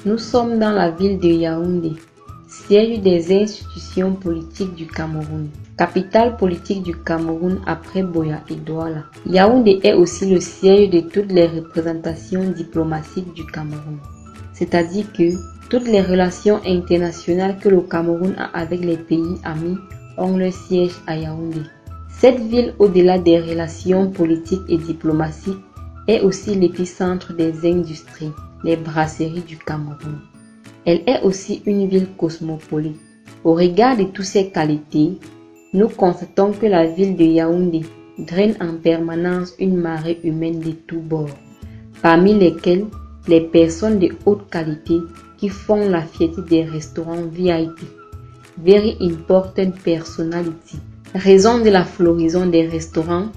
Nous sommes dans la ville de Yaoundé, siège des institutions politiques du Cameroun, capitale politique du Cameroun après Buea et Douala. Yaoundé est aussi le siège de toutes les représentations diplomatiques du Cameroun, c'est-à-dire que toutes les relations internationales que le Cameroun a avec les pays amis ont leur siège à Yaoundé. Cette ville, au-delà des relations politiques et diplomatiques, est aussi l'épicentre des industries, les brasseries du Cameroun. Elle est aussi une ville cosmopolite. Au regard de toutes ces qualités, nous constatons que la ville de Yaoundé draine en permanence une marée humaine de tous bords, parmi lesquelles les personnes de haute qualité qui font la fierté des restaurants VIP, Very Important Personality, raison de la floraison des restaurants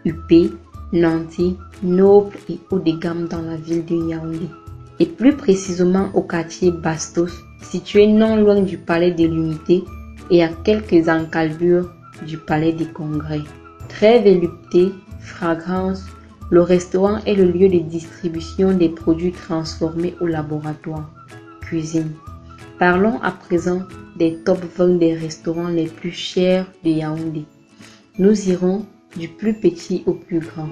huppés, nantis, nobles et haut de gamme dans la ville de Yaoundé, et plus précisément au quartier Bastos, situé non loin du palais de l'Unité et à quelques encalbures du palais des Congrès. Très volupté, fragrance, le restaurant est le lieu de distribution des produits transformés au laboratoire, cuisine. Parlons à présent des top 20 des restaurants les plus chers de Yaoundé. Nous irons du plus petit au plus grand.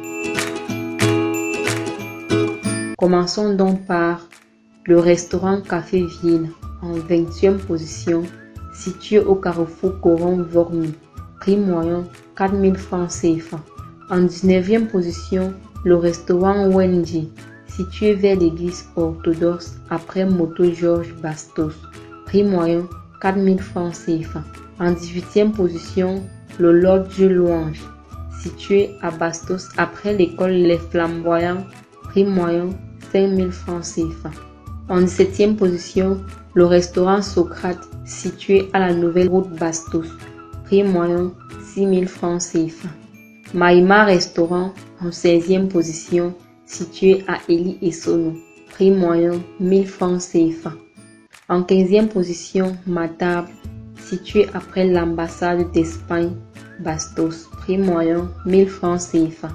Commençons donc par le restaurant Café Vienne, en 20e position, situé au carrefour Coron-Vormy, prix moyen 4 000 francs CFA. En 19e position, le restaurant Wendy, situé vers l'église orthodoxe après Moto Georges Bastos, prix moyen 4 000 francs CFA. En 18e position, le Lord Dieu Louange, situé à Bastos après l'école Les Flamboyants, prix moyen 5 000 francs CFA. En 17e position, le restaurant Socrate, situé à la nouvelle route Bastos, prix moyen 6 000 francs CFA. Maïma Restaurant, en 16e position, situé à Eli et Sono, prix moyen 1000 francs CFA. En 15e position, Matable, situé après l'ambassade d'Espagne, Bastos, prix moyen 1000 francs CFA.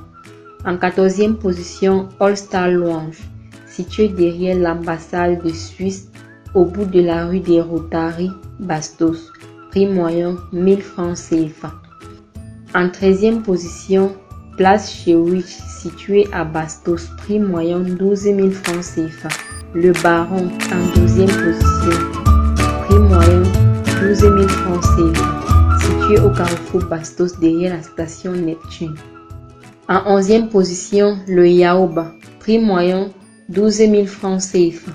En 14e position, All Star Lounge, situé derrière l'ambassade de Suisse, au bout de la rue des Rotary, Bastos, prix moyen 1000 francs CFA. En 13e position, Place Chewich, situé à Bastos, prix moyen 12 000 francs CFA. Le Baron, en 12e position, prix moyen 12 000 francs CFA, situé au carrefour Bastos derrière la station Neptune. En 11e position, le Yaoba, prix moyen 12 000 francs CFA,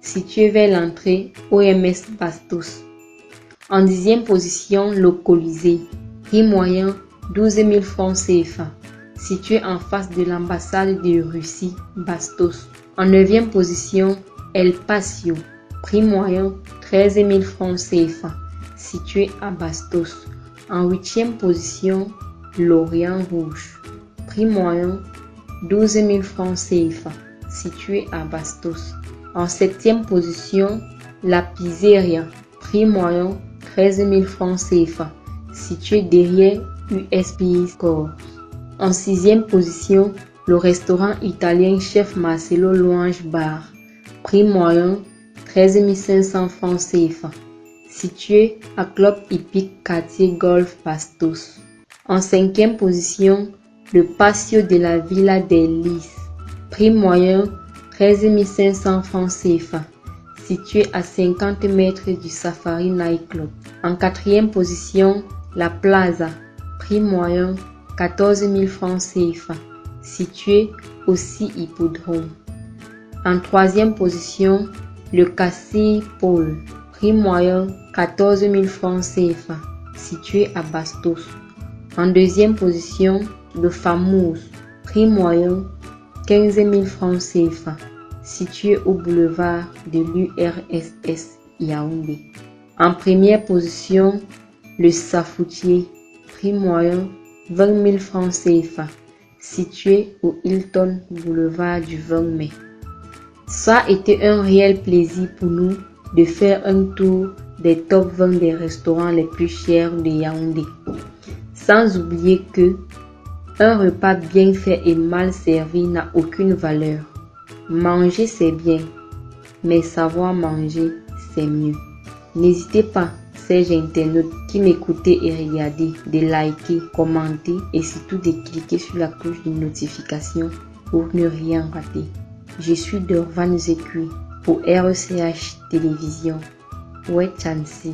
situé vers l'entrée OMS Bastos. En 10e position, le Colisée, prix moyen 12 000 francs CFA, situé en face de l'ambassade de Russie, Bastos. En 9e position, El Pasio, prix moyen 13 000 francs CFA, situé à Bastos. En 8e position, l'Orient Rouge, prix moyen 12 000 francs CFA, situé à Bastos. En 7e position, la Pizzeria, prix moyen 13 000 francs CFA, situé derrière USP Scores. En 6e position, le restaurant italien Chef Marcelo Louange Bar, prix moyen 13 500 francs CFA, situé à Club Hippique quartier Golf Bastos. En 5e position, le patio de la Villa des Lys, prix moyen 13 500 francs CFA, situé à 50 mètres du Safari Night Club. En 4e position, la Plaza, prix moyen 14 000 francs CFA, situé aussi Hippodrome. En 3e position, le Cassis Paul, prix moyen 14 000 francs CFA, situé à Bastos. En 2e position, le Famous, prix moyen 15 000 francs CFA, situé au boulevard de l'URSS Yaoundé. En 1re position, le Safoutier, prix moyen 20 000 francs CFA, situé au Hilton boulevard du 20 mai. Ça a été un réel plaisir pour nous de faire un tour des top 20 des restaurants les plus chers de Yaoundé. Sans oublier que un repas bien fait et mal servi n'a aucune valeur. Manger c'est bien, mais savoir manger, c'est mieux. N'hésitez pas, chers internautes qui m'écoutez et regardez, de liker, commenter et surtout de cliquer sur la cloche de notification pour ne rien rater. Je suis Dorvan Zekui pour RCH Télévision. Ouais, Chancy.